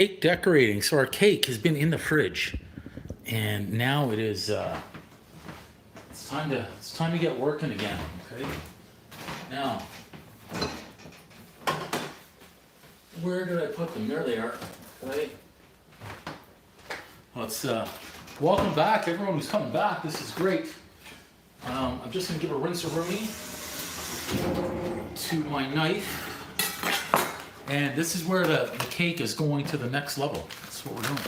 Cake decorating. So our cake has been in the fridge, and now it's time to get working again. Okay. Now, where did I put them? There they are. Right. Let's welcome back everyone who's coming back. This is great. I'm just gonna give a rinse-a-rooney to my knife. And this is where the cake is going to the next level. That's what we're doing.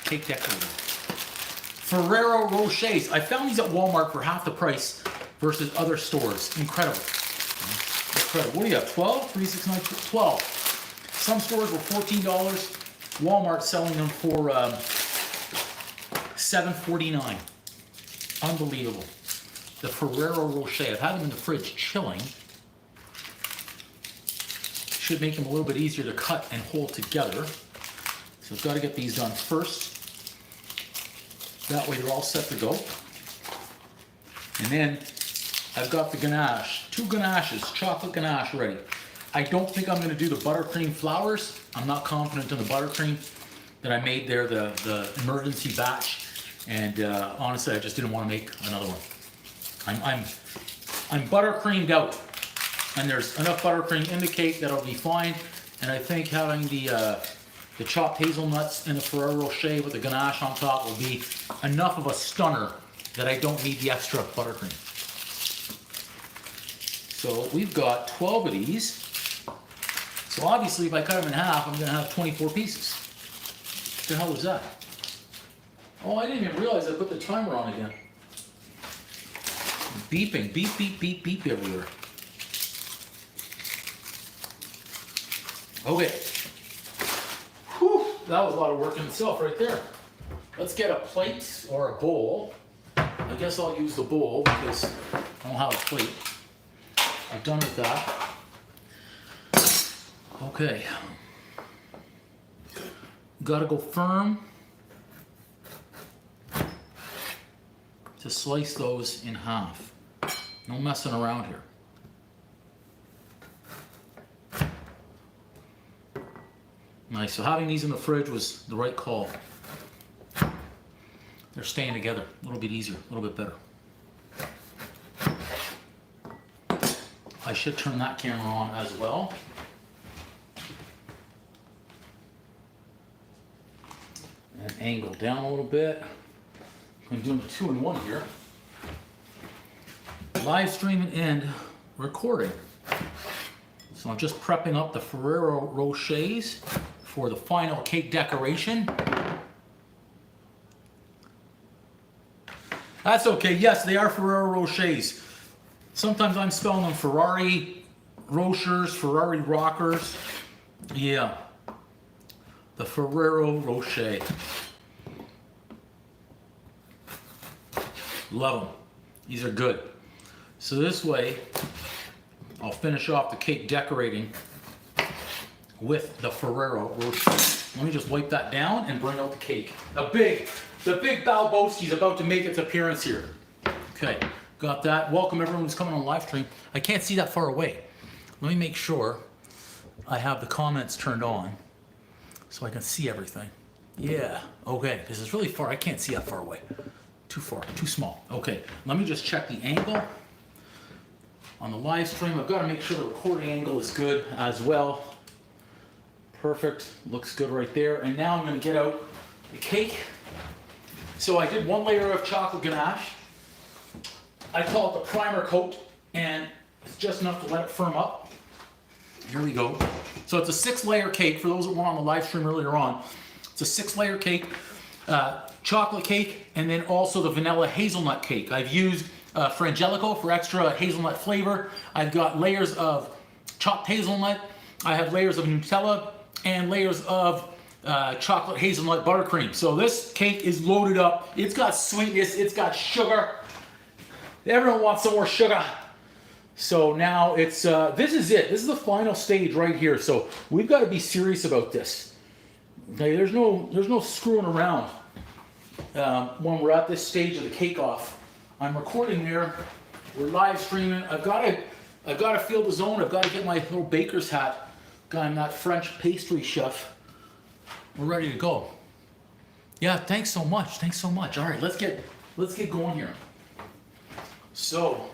Cake decorating. Ferrero Rochers. I found these at Walmart for half the price versus other stores. Incredible. Incredible. What do you have? 12? 3, 6, 9, 12. Some stores were $14. Walmart selling them for $7.49. Unbelievable. The Ferrero Rocher. I've had them in the fridge chilling. Should make them a little bit easier to cut and hold together. So I've got to get these done first. That way they're all set to go. And then I've got the ganache. 2 ganaches, chocolate ganache ready. I don't think I'm going to do the buttercream flowers. I'm not confident in the buttercream that I made there, the emergency batch. And honestly, I just didn't want to make another one. I'm buttercreamed out. And there's enough buttercream in the cake that'll be fine. And I think having the chopped hazelnuts and the Ferrero Rocher with the ganache on top will be enough of a stunner that I don't need the extra buttercream. So we've got 12 of these. So obviously if I cut them in half, I'm gonna have 24 pieces. What the hell was that? Oh, I didn't even realize I put the timer on again. Beeping, beep, beep, beep, beep everywhere. Okay. Whew, that was a lot of work in itself right there. Let's get a plate or a bowl. I guess I'll use the bowl because I don't have a plate. I'm done with that. Okay. Gotta go firm to slice those in half. No messing around here. Nice, so having these in the fridge was the right call. They're staying together, a little bit easier, a little bit better. I should turn that camera on as well. And angle down a little bit. I'm doing a 2-in-1 here. Live streaming and recording. So I'm just prepping up the Ferrero Rochers for the final cake decoration. That's okay, yes, they are Ferrero Rochers. Sometimes I'm spelling them Ferrari Rochers, Ferrari Rockers. Yeah, the Ferrero Rocher. Love them, these are good. So this way, I'll finish off the cake decorating with the Ferrero Rocher. Let me just wipe that down and bring out the cake. The big Balboski's about to make its appearance here. Okay, got that. Welcome everyone who's coming on live stream. I can't see that far away. Let me make sure I have the comments turned on so I can see everything. Yeah, okay, this is really far. I can't see that far away. Too far, too small. Okay, let me just check the angle. On the live stream, I've got to make sure the recording angle is good as well. Perfect, looks good right there. And now I'm going to get out the cake. So I did 1 layer of chocolate ganache. I call it the primer coat, and it's just enough to let it firm up. Here we go. So it's a 6-layer cake. For those that were on the live stream earlier on, it's a 6-layer cake, chocolate cake, and then also the vanilla hazelnut cake. I've used Frangelico for extra hazelnut flavor. I've got layers of chopped hazelnut. I have layers of Nutella and layers of chocolate hazelnut buttercream. So this cake is loaded up. It's got sweetness, it's got sugar. Everyone wants some more sugar. So now it's, this is it. This is the final stage right here. So we've got to be serious about this. Okay, there's no screwing around when we're at this stage of the cake off. I'm recording there. We're live streaming. I've got to feel the zone. I've got to get my little baker's hat. I'm that French pastry chef. we're ready to go. Yeah, thanks so much. Thanks so much. All right, let's get going here. So,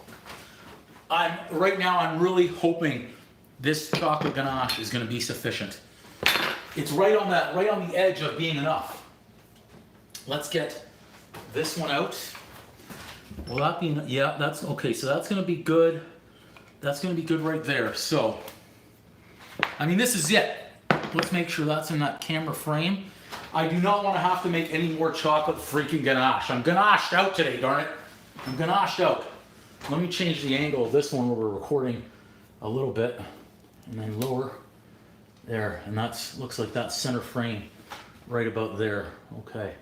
right now I'm really hoping this chocolate ganache is going to be sufficient. It's right on the edge of being enough. Let's get this one out. Will that be? Yeah, that's okay. So that's going to be good. That's going to be good right there. So, I mean, this is it. Let's make sure that's in that camera frame. I do not want to have to make any more chocolate freaking ganache. I'm ganached out today, darn it. I'm ganached out. Let me change the angle of this one where we're recording a little bit, and then lower there, and that's looks like that center frame right about there. Okay.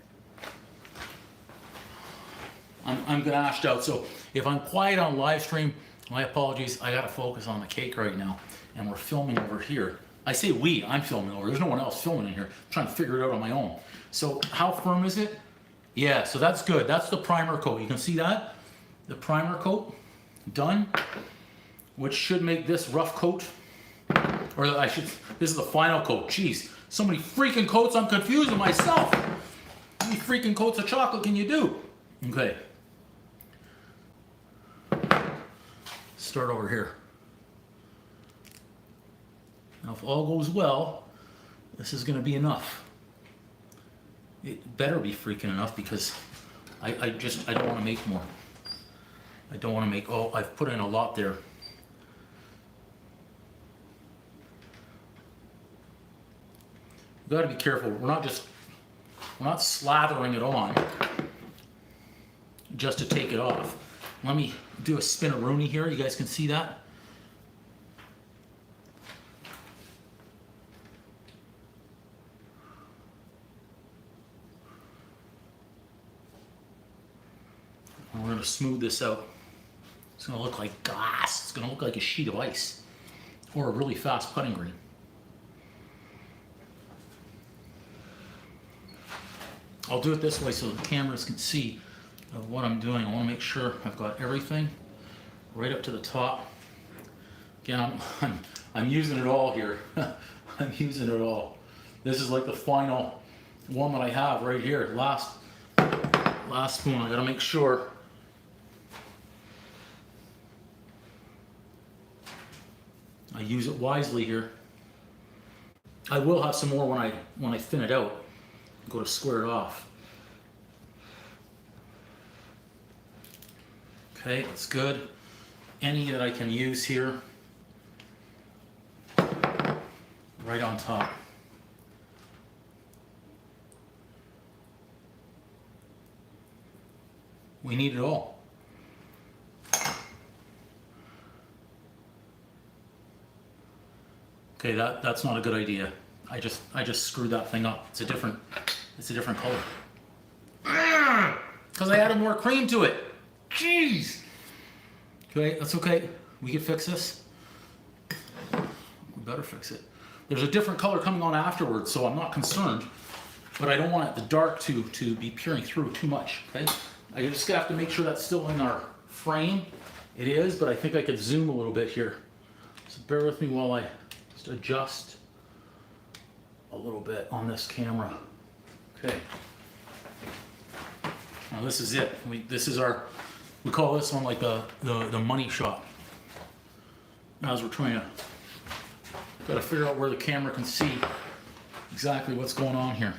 I'm ganached out, so if I'm quiet on live stream, my apologies. I gotta focus on the cake right now, and we're filming over here. I say we, I'm filming over. There's no one else filming in here. I'm trying to figure it out on my own. So how firm is it? Yeah, so that's good. That's the primer coat. You can see that? The primer coat, done, which should make this rough coat, or this is the final coat. Jeez, so many freaking coats, I'm confusing myself. How many freaking coats of chocolate can you do? Okay. Start over here. Now, if all goes well, this is going to be enough. It better be freaking enough because I don't want to make more. I don't want to make, oh, I've put in a lot there. You've got to be careful. We're not slathering it on just to take it off. Let me do a spin-a-rooney here. You guys can see that? And we're going to smooth this out. It's going to look like glass. It's going to look like a sheet of ice or a really fast putting green. I'll do it this way so the cameras can see what I'm doing. I want to make sure I've got everything right up to the top. Again, I'm using it all here. I'm using it all. This is like the final one that I have right here. Last spoon. I got to make sure. I use it wisely here. I will have some more when I thin it out. Go to square it off. Okay, that's good. Any that I can use here, right on top. We need it all. Okay, that's not a good idea. I just screwed that thing up. It's a different color. Because I added more cream to it. Jeez. Okay, that's okay. We can fix this. We better fix it. There's a different color coming on afterwards, so I'm not concerned. But I don't want the dark to be peering through too much. Okay. I just have to make sure that's still in our frame. It is, but I think I could zoom a little bit here. So bear with me while I just adjust a little bit on this camera. Okay. Now this is it. We call this one like the money shot. As we're trying to, gotta figure out where the camera can see exactly what's going on here.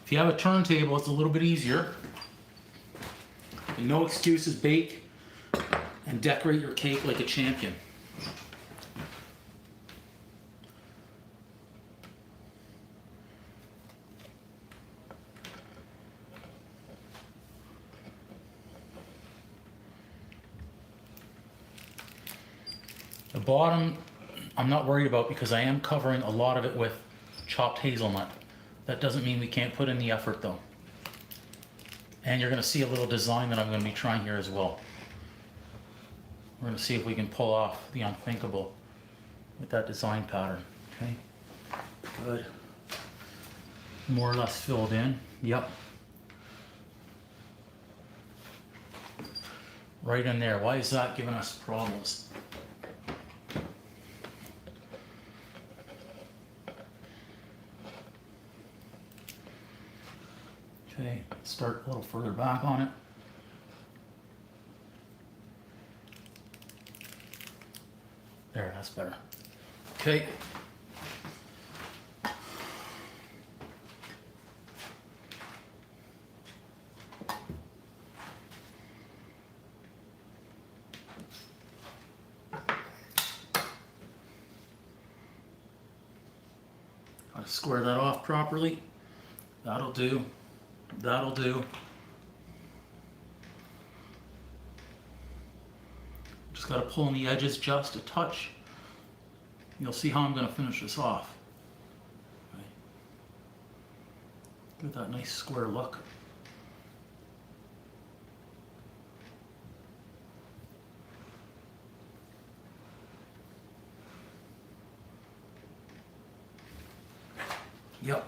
If you have a turntable, it's a little bit easier. And no excuses, bake and decorate your cake like a champion. The bottom I'm not worried about because I am covering a lot of it with chopped hazelnut. That doesn't mean we can't put in the effort though. And you're going to see a little design that I'm going to be trying here as well. We're going to see if we can pull off the unthinkable with that design pattern. Okay, good. More or less filled in. Yep. Right in there. Why is that giving us problems? Okay, start a little further back on it. There, that's better. Okay. Gotta square that off properly. That'll do. That'll do. Just gotta pull in the edges just a touch. You'll see how I'm gonna finish this off. Right. Give that nice square look. Yep.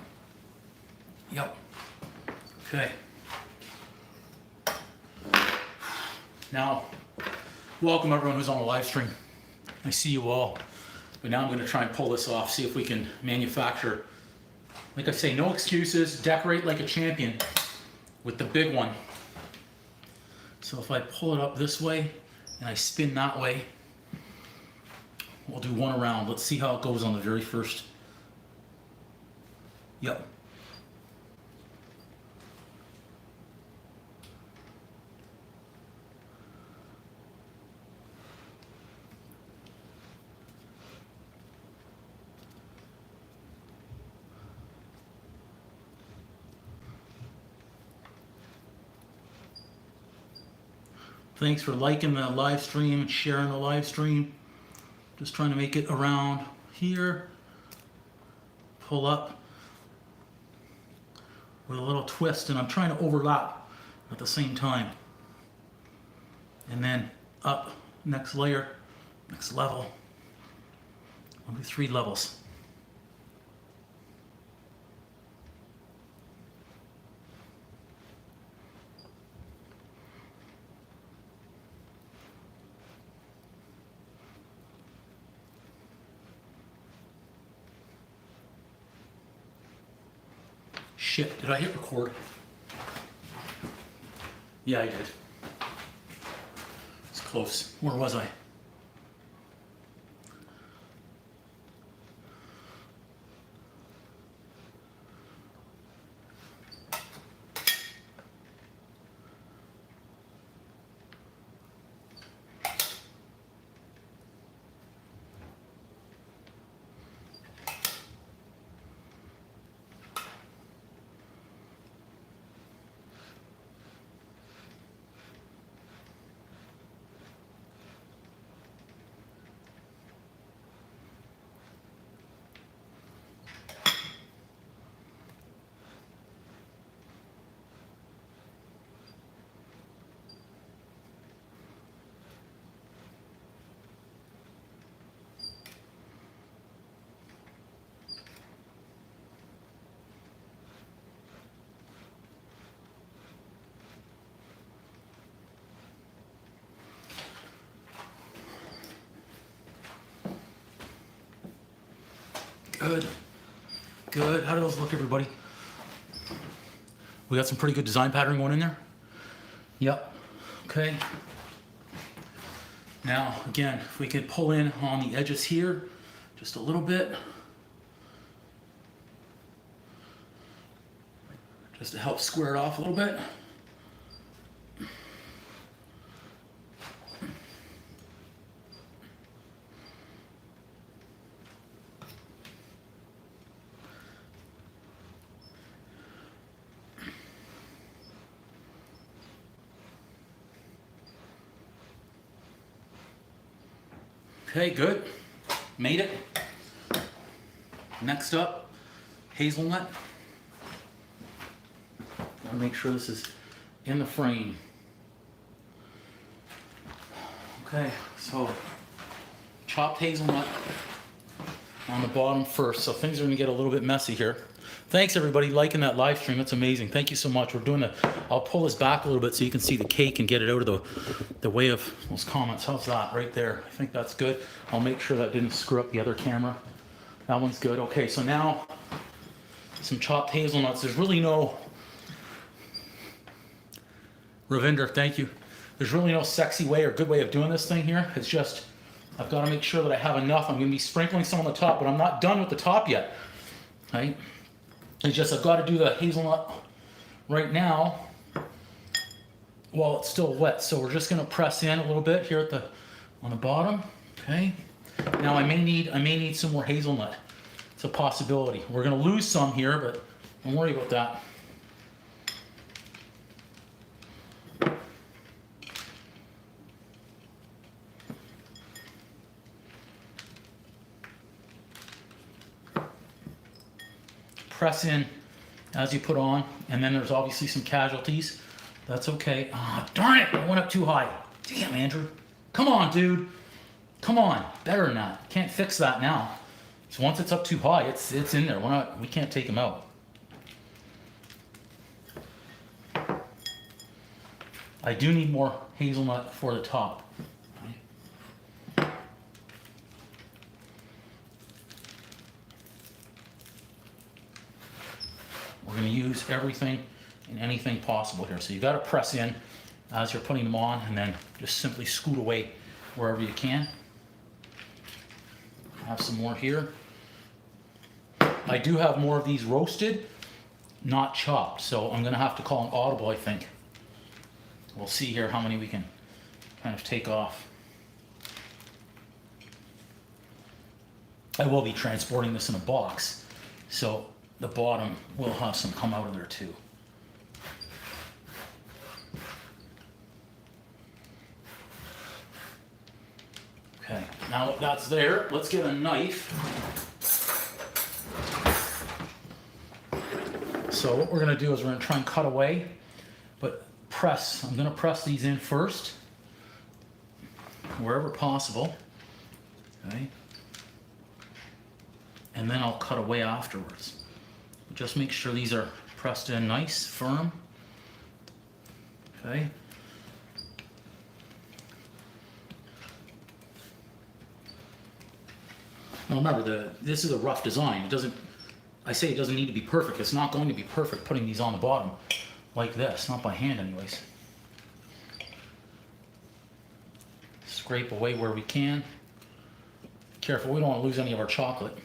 Yep. Okay. Now, welcome everyone who's on the live stream. I see you all. But now I'm going to try and pull this off, see if we can manufacture. Like I say, no excuses. Decorate like a champion with the big one. So if I pull it up this way and I spin that way, we'll do one around. Let's see how it goes on the very first. Yep. Thanks for liking the live stream and sharing the live stream. Just trying to make it around here. Pull up with a little twist, and I'm trying to overlap at the same time. And then up, next layer, next level. I'll do 3 levels. Shit, did I hit record? Yeah, I did. It's close. Where was I? Good. Good. How do those look, everybody? We got some pretty good design pattern going in there? Yep. Okay. Now, again, if we could pull in on the edges here just a little bit. Just to help square it off a little bit. Okay, good. Made it. Next up, hazelnut. Gotta make sure this is in the frame. Okay, so chopped hazelnut on the bottom first. So things are gonna get a little bit messy here. Thanks everybody liking that live stream. That's amazing. Thank you so much. We're doing I'll pull this back a little bit so you can see the cake and get it out of the way of those comments. How's that right there? I think that's good. I'll make sure that didn't screw up the other camera. That one's good. Okay, so now some chopped hazelnuts. There's really no, Ravinder, thank you. There's really no sexy way or good way of doing this thing here. It's just, I've got to make sure that I have enough. I'm going to be sprinkling some on the top, but I'm not done with the top yet. Right? It's just I've got to do the hazelnut right now while it's still wet. So we're just going to press in a little bit here on the bottom. Okay. Now I may need some more hazelnut. It's a possibility. We're going to lose some here, but don't worry about that. Press in as you put on, and then there's obviously some casualties. That's okay. Ah, darn it! I went up too high. Damn, Andrew. Come on, dude. Come on. Better than that. Can't fix that now. So once it's up too high, it's in there. We can't take him out. I do need more hazelnut for the top. We're going to use everything and anything possible here. So you got to press in as you're putting them on, and then just simply scoot away wherever you can. Have some more here. I do have more of these roasted, not chopped, so I'm going to have to call an audible, I think. We'll see here how many we can kind of take off. I will be transporting this in a box, so the bottom will have some come out of there too. Okay, now that's there. Let's get a knife. So what we're going to do is we're going to try and cut away, but press. I'm going to press these in first, wherever possible. Okay. And then I'll cut away afterwards. Just make sure these are pressed in nice, firm. Okay. Now remember, this is a rough design. I say it doesn't need to be perfect. It's not going to be perfect putting these on the bottom like this, not by hand anyways. Scrape away where we can. Careful, we don't want to lose any of our chocolate.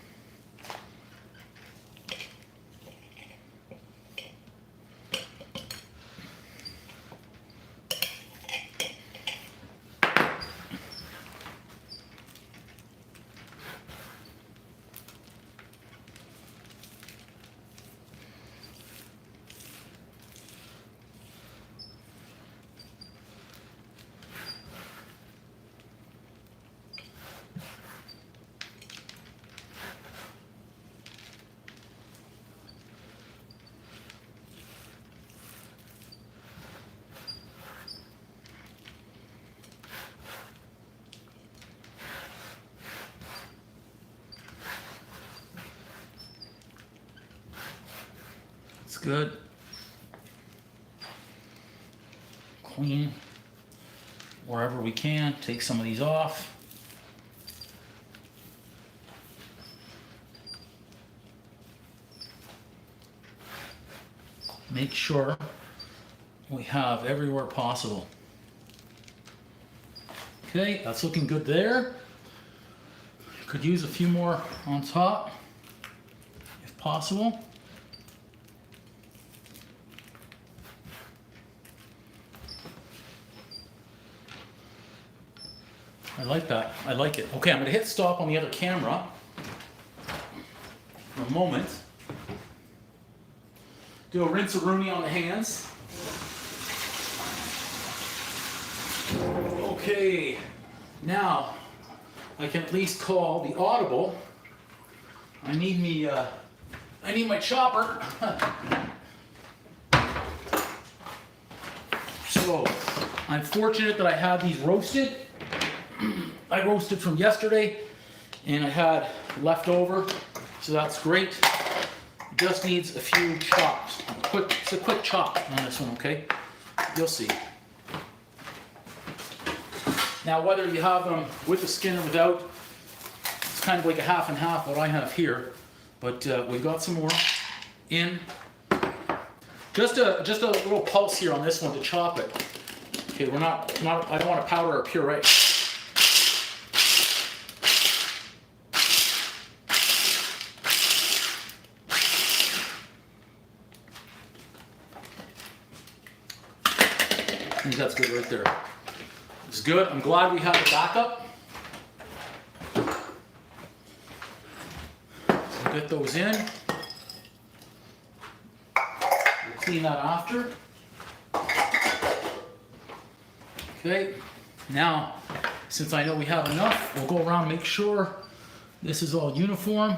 Good. Clean wherever we can. Take some of these off. Make sure we have everywhere possible. Okay, that's looking good there. Could use a few more on top if possible. I like that. I like it. Okay, I'm going to hit stop on the other camera for a moment. Do a rinse-a-rooney on the hands. Okay, now I can at least call the audible. I need my chopper. So I'm fortunate that I have these roasted. I roasted from yesterday and I had leftover, so that's great. It just needs a few chops. It's a quick chop on this one, okay? You'll see. Now, whether you have them with the skin or without, it's kind of like a half and half what I have here. But we've got some more in. Just a little pulse here on this one to chop it. Okay, I don't want to powder or puree. I think that's good right there. It's good. I'm glad we have the backup. So get those in. We'll clean that after. Okay. Now, since I know we have enough, we'll go around and make sure this is all uniform.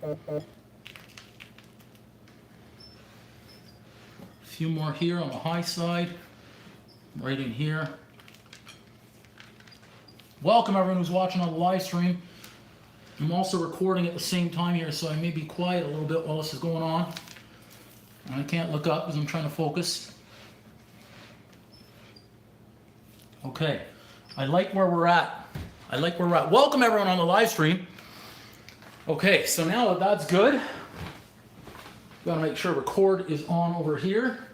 A few more here on the high side, right in here. Welcome everyone who's watching on the live stream. I'm also recording at the same time here, so I may be quiet a little bit while this is going on. And I can't look up because I'm trying to focus. Okay, I like where we're at. Welcome everyone on the live stream. Okay, so now that that's good, gotta make sure record is on over here.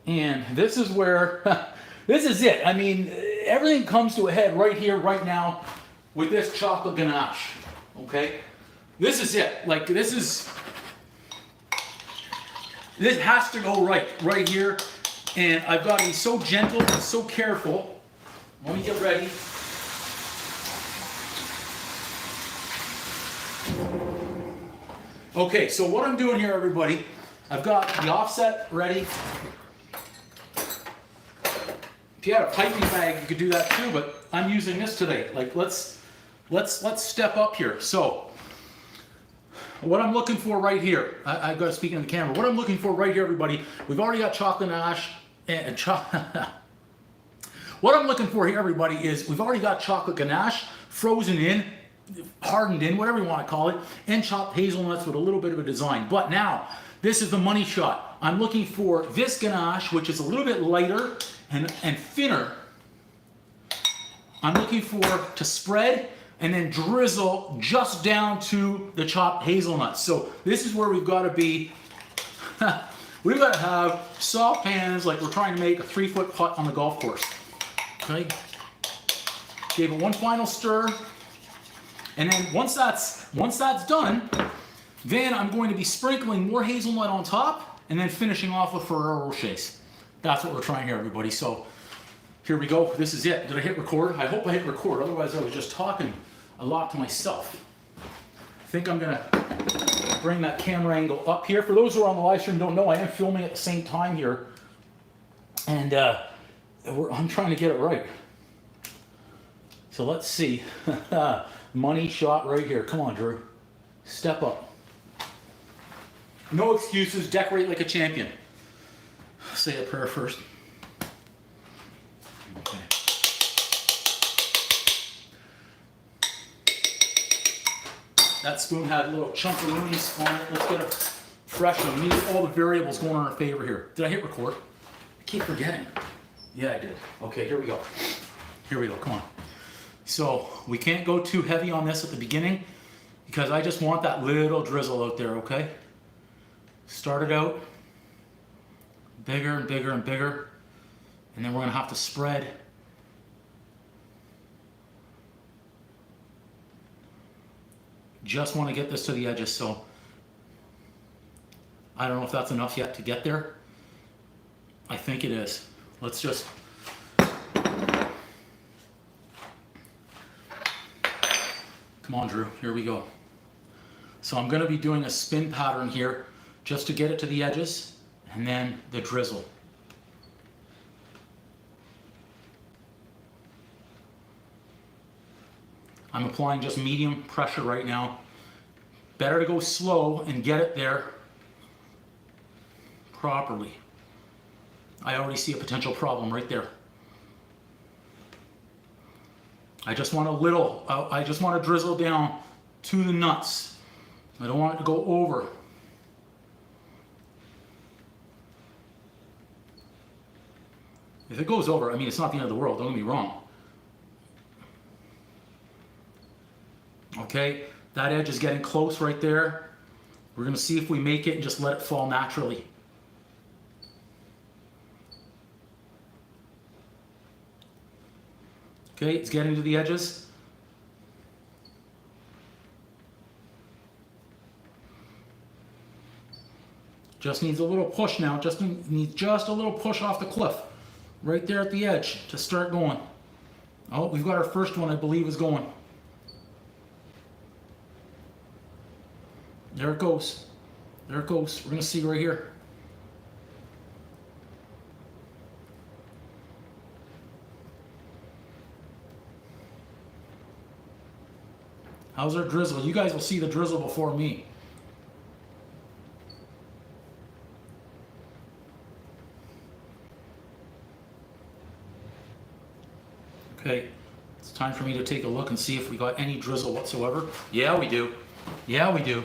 And this is where, this is it. I mean, everything comes to a head right here, right now, with this chocolate ganache, okay? This is it. Like, this has to go right here. And I've got to be so gentle and so careful. Let me get ready. Okay, so what I'm doing here, everybody, I've got the offset ready. If you had a piping bag, you could do that too, but I'm using this today. Like, let's step up here. So, what I'm looking for right here, I've got to speak in the camera. What I'm looking for right here, everybody, we've already got chocolate ganache and What I'm looking for here, everybody, is we've already got chocolate ganache frozen in, hardened in, whatever you want to call it, and chopped hazelnuts with a little bit of a design. But now, this is the money shot. I'm looking for this ganache, which is a little bit lighter and thinner. I'm looking to spread and then drizzle just down to the chopped hazelnuts. So this is where we've got to be. We've got to have soft pans like we're trying to make a 3-foot putt on the golf course. Okay. Gave it one final stir. And then once that's done, then I'm going to be sprinkling more hazelnut on top and then finishing off with Ferrero Rochers. That's what we're trying here, everybody. So here we go. This is it. Did I hit record? I hope I hit record. Otherwise, I was just talking a lot to myself. I think I'm going to bring that camera angle up here. For those who are on the live stream don't know, I am filming at the same time here. And I'm trying to get it right. So let's see. Money shot right here. Come on, Drew. Step up. No excuses. Decorate like a champion. Say a prayer first. Okay. That spoon had a little chunkaroonies on it. Let's get a fresh one. We need all the variables going in our favor here. Did I hit record? I keep forgetting. Yeah, I did. Okay, here we go. Here we go. Come on. So we can't go too heavy on this at the beginning because I just want that little drizzle out there, okay? Start it out bigger and bigger and bigger, and then we're going to have to spread. Just want to get this to the edges, so I don't know if that's enough yet to get there. I think it is. Let's just come on, Drew. Here we go. So I'm going to be doing a spin pattern here just to get it to the edges. and then the drizzle. I'm applying just medium pressure right now. Better to go slow and get it there properly. I already see a potential problem right there. I just want I just want to drizzle down to the nuts. I don't want it to go over. If it goes over, I mean, it's not the end of the world, don't get me wrong. Okay, that edge is getting close right there. We're going to see if we make it and just let it fall naturally. Okay, it's getting to the edges. Just needs a little push now, just needs just a little push off the cliff. Right there at the edge to start going. Oh, we've got our first one, I believe, is going. There it goes. There it goes. We're going to see right here. How's our drizzle? You guys will see the drizzle before me. Okay, it's time for me to take a look and see if we got any drizzle whatsoever. Yeah, we do. Yeah, we do.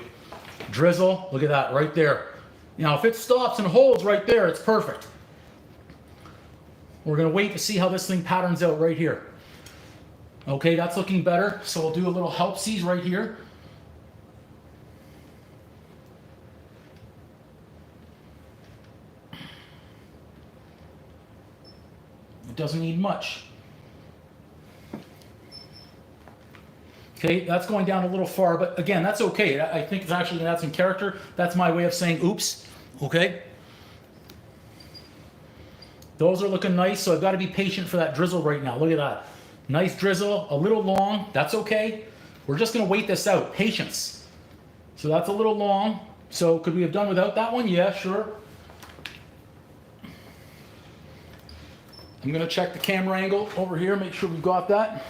Drizzle, look at that right there. Now, if it stops and holds right there, it's perfect. We're going to wait to see how this thing patterns out right here. Okay, that's looking better. So we'll do a little help seize right here. It doesn't need much. Okay, that's going down a little far, but again, that's okay. I think it's actually going to add some character. That's my way of saying oops. Okay. Those are looking nice, so I've got to be patient for that drizzle right now. Look at that. Nice drizzle, a little long. That's okay. We're just going to wait this out. Patience. So that's a little long. So could we have done without that one? Yeah, sure. I'm going to check the camera angle over here, make sure we've got that.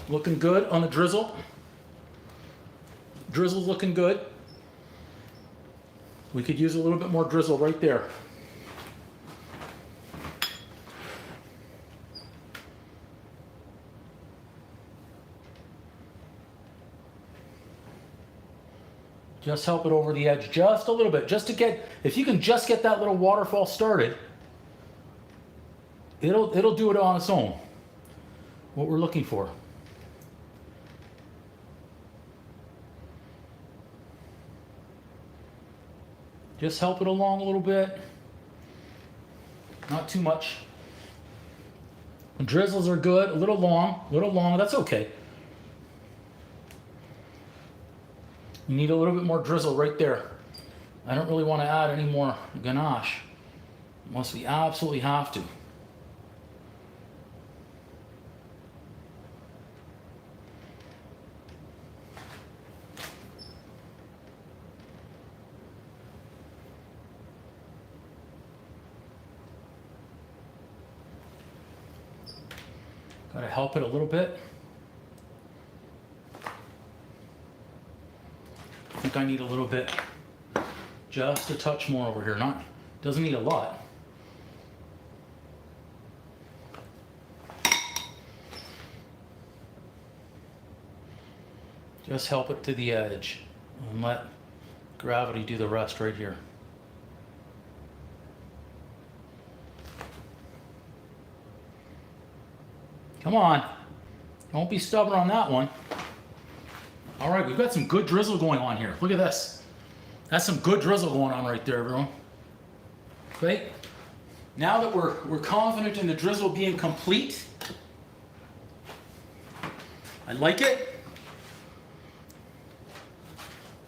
Looking good on the drizzle. Drizzle's looking good. We could use a little bit more drizzle right there. Just help it over the edge just a little bit, just to get, if you can just get that little waterfall started, it'll do it on its own. What we're looking for. Just help it along a little bit. Not too much. The drizzles are good, a little long, that's okay. You need a little bit more drizzle right there. I don't really want to add any more ganache unless we absolutely have to. Got to help it a little bit. I think I need a little bit, just a touch more over here. Doesn't need a lot. Just help it to the edge and let gravity do the rest right here. Come on, don't be stubborn on that one. All right, we've got some good drizzle going on here. Look at this. That's some good drizzle going on right there, everyone. Okay, now that we're confident in the drizzle being complete, I like it.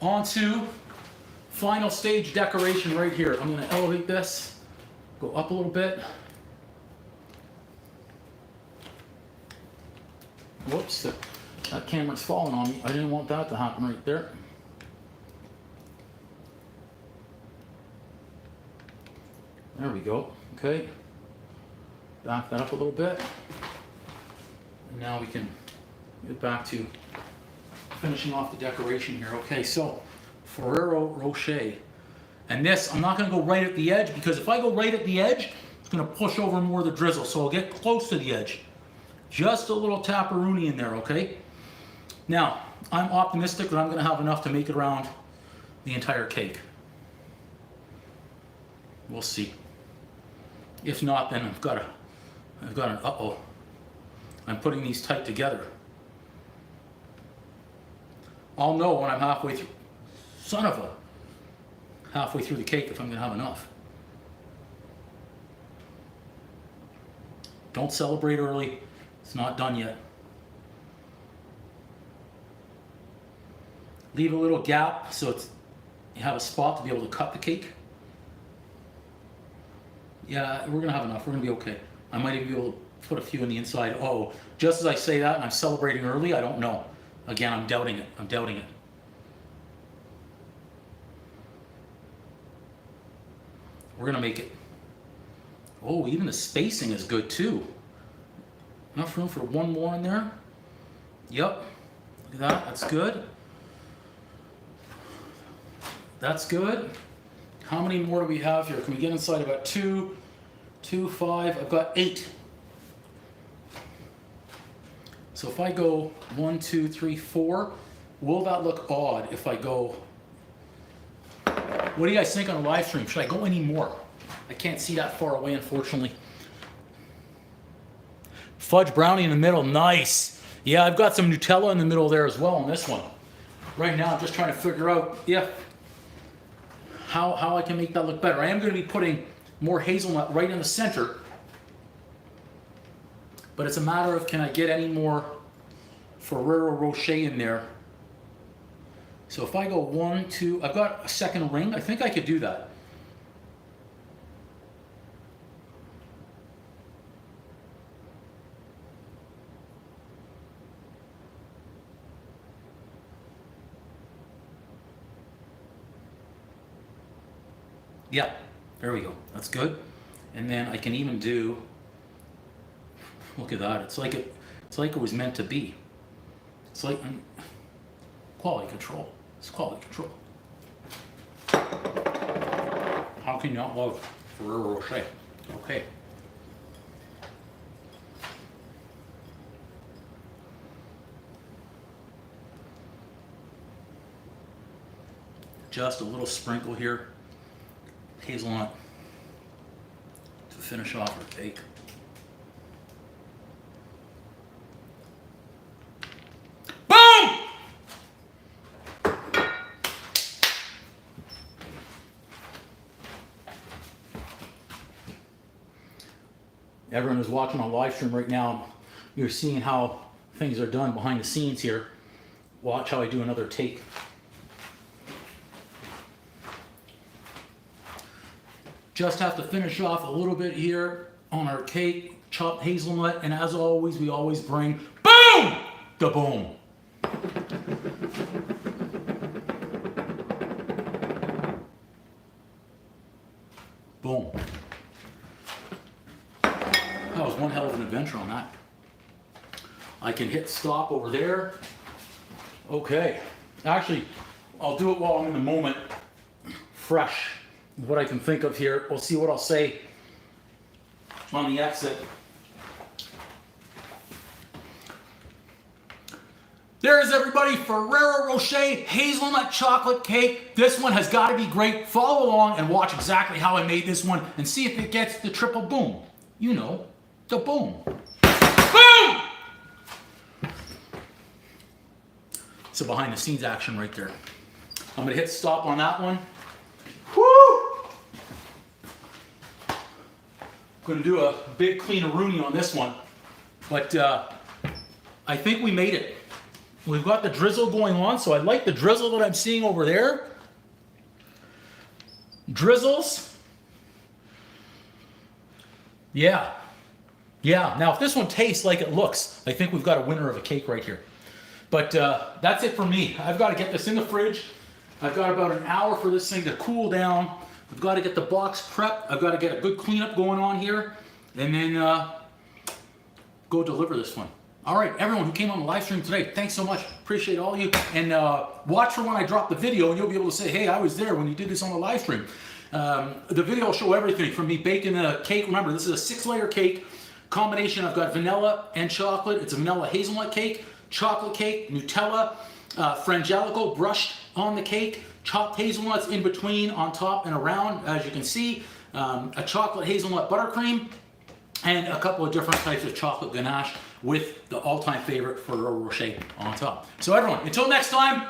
On to final stage decoration right here. I'm going to elevate this, go up a little bit. Whoops, that camera's falling on me. I didn't want that to happen right there. There we go. Okay. Back that up a little bit. And now we can get back to finishing off the decoration here. Okay, so Ferrero Rocher. And this, I'm not going to go right at the edge, because if I go right at the edge, it's going to push over more of the drizzle. So I'll get close to the edge. Just a little tapperoonie in there, okay? Now, I'm optimistic that I'm going to have enough to make it around the entire cake. We'll see. If not, then I've got an uh-oh. I'm putting these tight together. I'll know when I'm halfway through. Son of a. Halfway through the cake if I'm going to have enough. Don't celebrate early. It's not done yet. Leave a little gap so you have a spot to be able to cut the cake. Yeah, we're going to have enough. We're going to be okay. I might even be able to put a few on the inside. Oh, just as I say that and I'm celebrating early, I don't know. Again, I'm doubting it. I'm doubting it. We're going to make it. Oh, even the spacing is good too. Enough room for one more in there. Yep. Look at that. That's good. That's good. How many more do we have here? Can we get inside about 2, 5? I've got 8. So if I go 1, 2, 3, 4, will that look odd if I go? What do you guys think on a live stream? Should I go any more? I can't see that far away, unfortunately. Fudge brownie in the middle, nice. Yeah, I've got some Nutella in the middle there as well on this one. Right now, I'm just trying to figure out how I can make that look better. I am going to be putting more hazelnut right in the center, but it's a matter of can I get any more Ferrero Rocher in there. So if I go 1, 2, I've got a second ring. I think I could do that. Yeah, there we go. That's good. And then I can even do, look at that. It's like it was meant to be. It's like quality control. It's quality control. How can you not love Ferrero Rocher? Okay. Just a little sprinkle here. Hazelnut to finish off our cake. Boom! Everyone who's watching on live stream right now, you're seeing how things are done behind the scenes here. Watch how I do another take. Just have to finish off a little bit here on our cake, chopped hazelnut, and as always, we always bring boom! Da boom. Boom. That was one hell of an adventure on that. I can hit stop over there. Okay. Actually, I'll do it while I'm in the moment. Fresh. What I can think of here. We'll see what I'll say on the exit. There's everybody, Ferrero Rocher hazelnut chocolate cake. This one has got to be great. Follow along and watch exactly how I made this one and see if it gets the triple boom. You know, the boom. Boom! So behind the scenes action right there. I'm going to hit stop on that one. Woo! Going to do a big clean-a-rooney on this one, but I think we made it. We've got the drizzle going on, so I like the drizzle that I'm seeing over there. Drizzles. Yeah. Now, if this one tastes like it looks, I think we've got a winner of a cake right here. But that's it for me. I've got to get this in the fridge. I've got about an hour for this thing to cool down. I've got to get the box prepped. I've got to get a good cleanup going on here, and then go deliver this one. All right, everyone who came on the live stream today, thanks so much. Appreciate all you. And watch for when I drop the video, and you'll be able to say, hey, I was there when you did this on the live stream. The video will show everything from me baking a cake. Remember, this is a 6-layer cake combination. I've got vanilla and chocolate. It's a vanilla hazelnut cake, chocolate cake, Nutella, frangelico brushed on the cake, chopped hazelnuts in between, on top and around, as you can see, a chocolate hazelnut buttercream, and a couple of different types of chocolate ganache with the all-time favorite Ferrero Rocher on top. So everyone, until next time,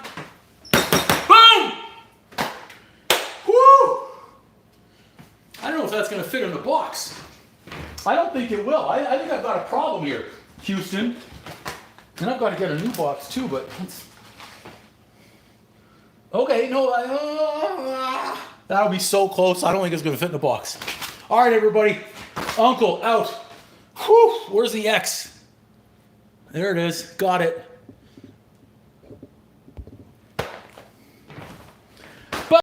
boom! Woo! I don't know if that's going to fit in the box. I don't think it will. I think I've got a problem here, Houston. And I've got to get a new box too, but let's... Okay, no, that'll be so close. I don't think it's going to fit in the box. All right, everybody. Uncle out. Whew, where's the X? There it is. Got it.